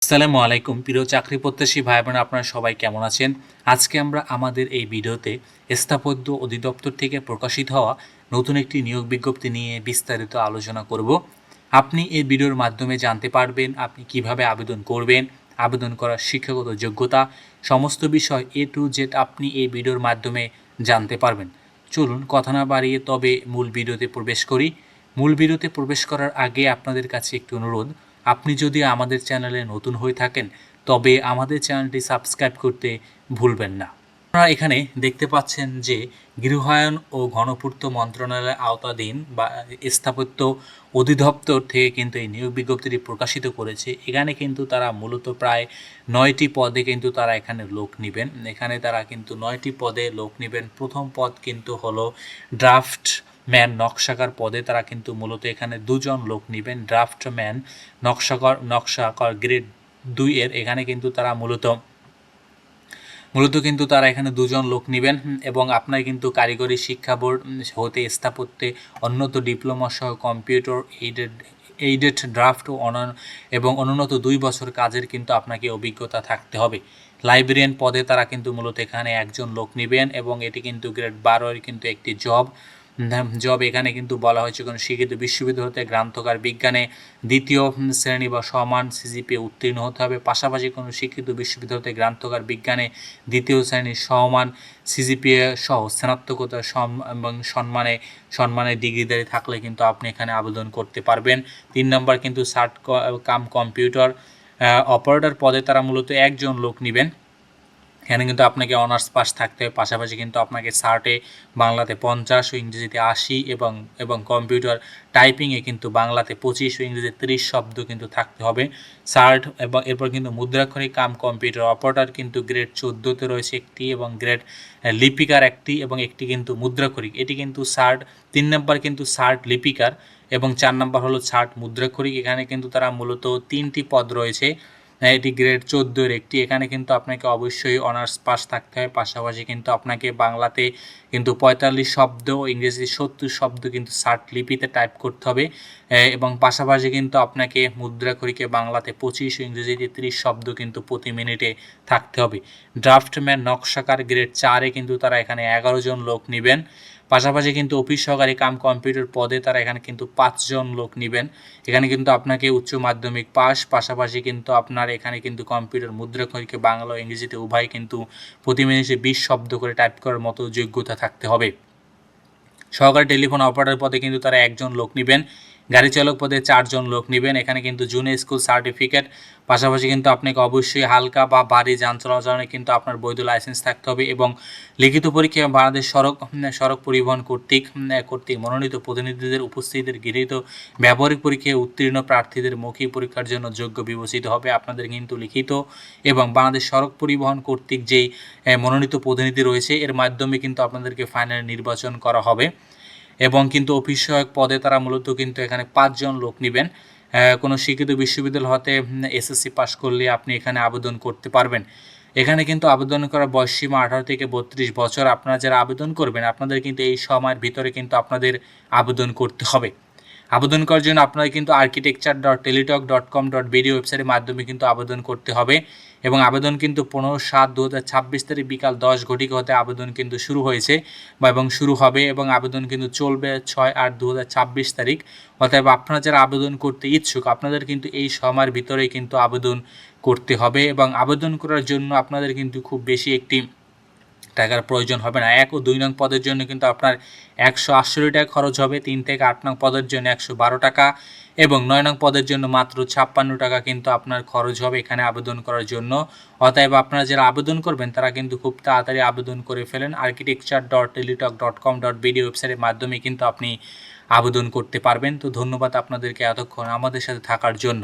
আসসালামু আলাইকুম প্রিয় চাকরি প্রত্যাশী ভাই বোন, আপনারা সবাই কেমন আছেন? আজকে আমরা আমাদের এই ভিডিওতে স্থাপত্য অধিদপ্তর থেকে প্রকাশিত হওয়া নতুন একটি নিয়োগ বিজ্ঞপ্তি নিয়ে বিস্তারিত আলোচনা করব। আপনি এই ভিডিওর মাধ্যমে জানতে পারবেন আপনি কিভাবে আবেদন করবেন, আবেদন করার শিক্ষাগত যোগ্যতা, সমস্ত বিষয় A to Z আপনি এই ভিডিওর মাধ্যমে জানতে পারবেন। চলুন কথা না বাড়িয়ে তবে মূল ভিডিওতে প্রবেশ করি। মূল ভিডিওতে প্রবেশ করার আগে আপনাদের কাছে একটি অনুরোধ, আপনি যদি আমাদের চ্যানেলে নতুন হয়ে থাকেন তবে আমাদের চ্যানেলটি সাবস্ক্রাইব করতে ভুলবেন না। আপনারা এখানে দেখতে পাচ্ছেন যে গৃহায়ন ও গণপূর্ত মন্ত্রণালয়ের আওতাধীন বা স্থাপত্য অধিদপ্তর থেকে কিন্তু এই নিয়োগ বিজ্ঞপ্তিটি প্রকাশিত করেছে। এখানে কিন্তু তারা মূলত প্রায় 9টি পদে কিন্তু তারা এখানে লোক নেবেন। এখানে তারা কিন্তু 9টি পদে লোক নেবেন। প্রথম পদ কিন্তু হলো ড্রাফটম্যান নকশাকার পদে তারা কিন্তু মূলত এখানে 2জন লোক নেবেন। ড্রাফটম্যান নকশাকার গ্রেড 2 এর এখানে কিন্তু তারা মূলত কিন্তু তারা এখানে 2জন লোক নেবেন এবং আপনার কিন্তু কারিগরি শিক্ষা বোর্ড হতে স্থাপত্যে উন্নত ডিপ্লোমা সহ কম্পিউটার এইডেড ড্রাফট এবং অনুন্নত 2 বছর কাজের কিন্তু আপনাকে অভিজ্ঞতা থাকতে হবে। লাইব্রেরিয়ান পদে তারা কিন্তু মূলত এখানে 1জন লোক নেবেন এবং এটি কিন্তু গ্রেড 12 এর কিন্তু একটি জব। এখানে কিন্তু বলা হয়েছে কোনো শিক্ষিত বিশ্ববিদ্যালয় হতে গ্রন্থাগার বিজ্ঞানে 2য় শ্রেণী বা সমান সিজিপিএ উত্তীর্ণ হতে হবে। পাশাপাশি কোনো শিক্ষিত বিশ্ববিদ্যালয় হতে গ্রন্থাগার বিজ্ঞানে 2য় শ্রেণীর সমান সিজিপিএ সহ স্নাতকোত্তর এবং সম্মানের ডিগ্রিধারী থাকলে কিন্তু আপনি এখানে আবেদন করতে পারবেন। 3 নম্বর কিন্তু কম্পিউটার অপারেটর পদে তারা মূলত 1জন লোক নেবেন। এখানে কিন্তু আপনাকে অনার্স পাস থাকতে হবে। পাশাপাশি কিন্তু আপনাকে সার্টে বাংলাতে 50 ও ইংরেজিতে 80 এবং কম্পিউটার টাইপিংয়ে কিন্তু বাংলাতে 25 ও ইংরেজিতে 30 শব্দ কিন্তু থাকতে হবে সার্ট। এবং এরপর কিন্তু মুদ্রাক্ষরিক কম্পিউটার অপারেটর কিন্তু গ্রেড 14তে রয়েছে একটি এবং গ্রেড লিপিকার একটি এবং একটি কিন্তু মুদ্রাক্ষরিক, এটি কিন্তু সার্ট। 3 নম্বর কিন্তু সার্ট লিপিকার এবং 4 নম্বর হলো সার্ট মুদ্রাক্ষরিক। এখানে কিন্তু তারা মূলত 3টি পদ রয়েছে। এটি গ্রেড 14 এর একটি। এখানে কিন্তু আপনাকে অবশ্যই অনার্স পাস থাকতে হয়। পাশাপাশি কিন্তু আপনাকে বাংলাতে কিন্তু 45 শব্দ ও ইংরেজি 70 শব্দ কিন্তু সার্ট লিপিতে টাইপ করতে হবে এবং পাশাপাশি কিন্তু আপনাকে মুদ্রাক্ষরিকে বাংলাতে 25 ও ইংরেজিতে 30 শব্দ কিন্তু প্রতি মিনিটে থাকতে হবে। ড্রাফটম্যান নকশাকার গ্রেড 4 এ কিন্তু তারা এখানে 11জন লোক নেবেন। পাশাপাশি কিন্তু অফিস সহকারী কম্পিউটার পদে তারা এখানে কিন্তু 5জন লোক নেবেন। এখানে কিন্তু আপনাকে উচ্চ মাধ্যমিক পাস, পাশাপাশি কিন্তু আপনার এখানে কিন্তু কম্পিউটার মুদ্রাক্ষরিকে বাংলা ও ইংরেজিতে উভয় কিন্তু প্রতি মিনিটে 20 শব্দ করে টাইপ করার মতো যোগ্যতা থাকতে হবে। সহকারী টেলিফোন অপারেটর পদে কিন্তু তারা 1জন লোক নেবেন। গাড়ি চালক পদে 4জন লোক নেবেন। এখানে কিন্তু জুনিয়র স্কুল সার্টিফিকেট, পাশাপাশি কিন্তু আপনাকে অবশ্যই হালকা বা ভারী যান চলাচলে কিন্তু আপনার বৈধ লাইসেন্স থাকতে হবে এবং লিখিত পরীক্ষা বাংলাদেশ সড়ক পরিবহন কর্তৃক মনোনীত প্রতিনিধিদের উপস্থিতির গৃহীত ব্যবহারিক পরীক্ষায় উত্তীর্ণ প্রার্থীদের মৌখিক পরীক্ষার জন্য যোগ্য বিবেচিত হবে। আপনাদের কিন্তু লিখিত এবং বাংলাদেশ সড়ক পরিবহন কর্তৃক যেই মনোনীত প্রতিনিধি রয়েছে এর মাধ্যমে কিন্তু আপনাদেরকে ফাইনাল নির্বাচন করা হবে এবং কিন্তু অফিস সহায়ক পদে তারা মূলত কিন্তু এখানে 5জন লোক নেবেন। কোনো শিক্ষিত বিশ্ববিদ্যালয় হতে এসএসসি পাস করলে আপনি এখানে আবেদন করতে পারবেন। এখানে কিন্তু আবেদন করার বয়সসীমা 18 থেকে 32 বছর। আপনারা যারা আবেদন করবেন আপনাদের কিন্তু এই সময়ের ভিতরে কিন্তু আপনাদের আবেদন করতে হবে। আবেদন করার জন্য আপনারা কিন্তু architecture.teletalk.com.bd ওয়েবসাইটের মাধ্যমে কিন্তু আবেদন করতে হবে এবং আবেদন কিন্তু 15/7/2026 তারিখ বিকাল 10 ঘটিকা হতে আবেদন কিন্তু শুরু হয়েছে এবং শুরু হবে এবং আবেদন কিন্তু চলবে 6/8/2026 তারিখ। অতএব আপনারা যারা আবেদন করতে ইচ্ছুক আপনাদের কিন্তু এই সময়ের ভিতরেই কিন্তু আবেদন করতে হবে এবং আবেদন করার জন্য আপনাদের কিন্তু খুব বেশি একটি টাকার প্রয়োজন হবে না। 1 ও 2 নং পদের জন্য কিন্তু আপনার 168 টাকা খরচ হবে। 3 থেকে 8 নং পদের জন্য 112 টাকা এবং 9 নং পদের জন্য মাত্র 56 টাকা কিন্তু আপনার খরচ হবে এখানে আবেদন করার জন্য। অতএব আপনারা যারা আবেদন করবেন তারা কিন্তু খুব তাড়াতাড়ি আবেদন করে ফেলেন। architecture.teletalk.com.bd ওয়েবসাইটের মাধ্যমে কিন্তু আপনি আবেদন করতে পারবেন। তো ধন্যবাদ আপনাদেরকে এতক্ষণ আমাদের সাথে থাকার জন্য।